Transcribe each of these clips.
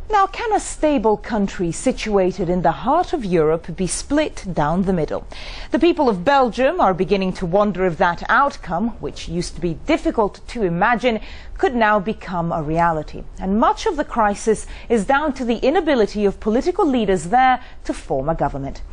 Now, can a stable country situated in the heart of Europe be split down the middle? The people of Belgium are beginning to wonder if that outcome, which used to be difficult to imagine, could now become a reality. And much of the crisis is down to the inability of political leaders there to form a government.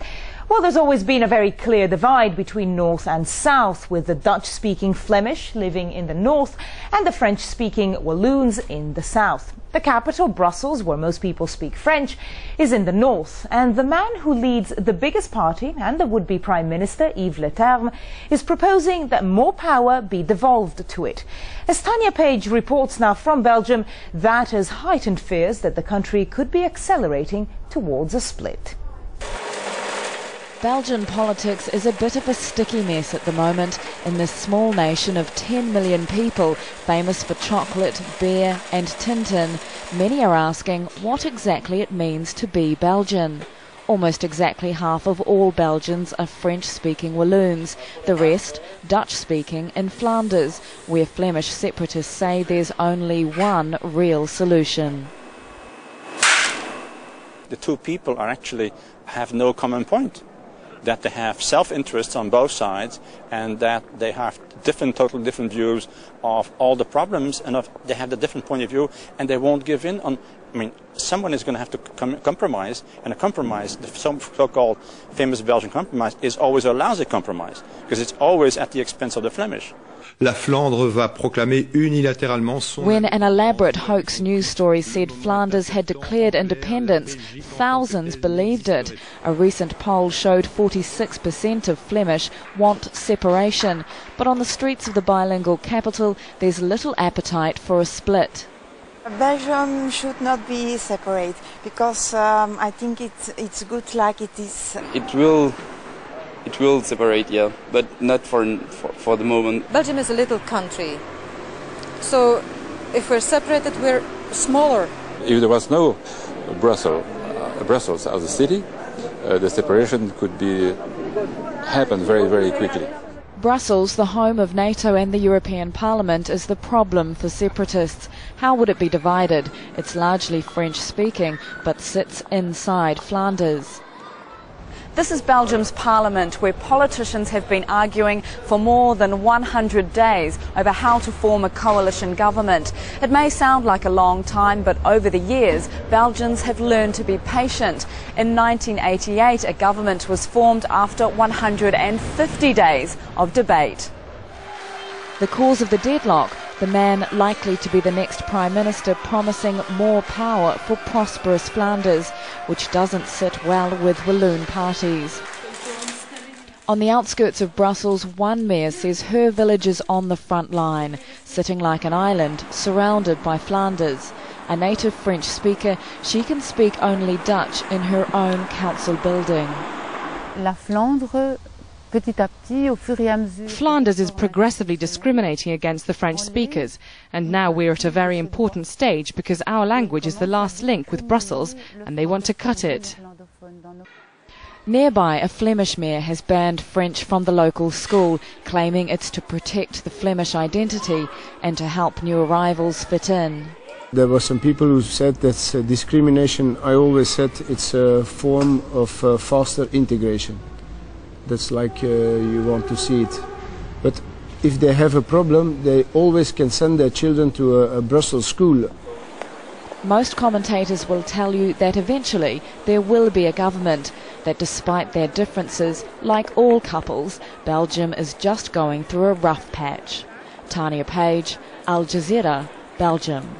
Well, there's always been a very clear divide between North and South, with the Dutch-speaking Flemish living in the north and the French-speaking Walloons in the south. The capital, Brussels, where most people speak French, is in the north, and the man who leads the biggest party and the would-be Prime Minister, Yves Le Terme, is proposing that more power be devolved to it. As Tanya Page reports now from Belgium, that has heightened fears that the country could be accelerating towards a split. Belgian politics is a bit of a sticky mess at the moment in this small nation of 10 million people, famous for chocolate, beer and Tintin. Many are asking what exactly it means to be Belgian. Almost exactly half of all Belgians are French-speaking Walloons, the rest Dutch-speaking in Flanders, where Flemish separatists say there's only one real solution. The two people have no common point. That they have self-interest on both sides, and that they have totally different views of all the problems, and they have a different point of view, and they won't give in on. I mean, someone is going to have to compromise, and a compromise, the so-called famous Belgian compromise, is always a lousy compromise, because it's always at the expense of the Flemish. La Flandre va proclamer unilatéralement son... When an elaborate hoax news story said Flanders had declared independence, thousands believed it. A recent poll showed 46% of Flemish want separation, but on the streets of the bilingual capital there's little appetite for a split. Belgium should not be separate, because I think it's good like it is. It will separate, yeah, but not for the moment. Belgium is a little country, so if we're separated, we're smaller. If there was no Brussels as a city, the separation could happen very, very quickly. Brussels, the home of NATO and the European Parliament, is the problem for separatists. How would it be divided? It's largely French-speaking, but sits inside Flanders. This is Belgium's parliament, where politicians have been arguing for more than 100 days over how to form a coalition government. It may sound like a long time, but over the years, Belgians have learned to be patient. In 1988, a government was formed after 150 days of debate. The cause of the deadlock? The man likely to be the next Prime Minister promising more power for prosperous Flanders, which doesn't sit well with Walloon parties. On the outskirts of Brussels, one mayor says her village is on the front line, sitting like an island, surrounded by Flanders. A native French speaker, she can speak only Dutch in her own council building. La Flandre, Flanders is progressively discriminating against the French speakers, and now we're at a very important stage because our language is the last link with Brussels and they want to cut it. Nearby, a Flemish mayor has banned French from the local school, claiming it's to protect the Flemish identity and to help new arrivals fit in. There were some people who said that's discrimination. I always said it's a form of faster integration. That's like you want to see it. But if they have a problem, they always can send their children to a Brussels school. Most commentators will tell you that eventually there will be a government, that despite their differences, like all couples, Belgium is just going through a rough patch. Tanya Page, Al Jazeera, Belgium.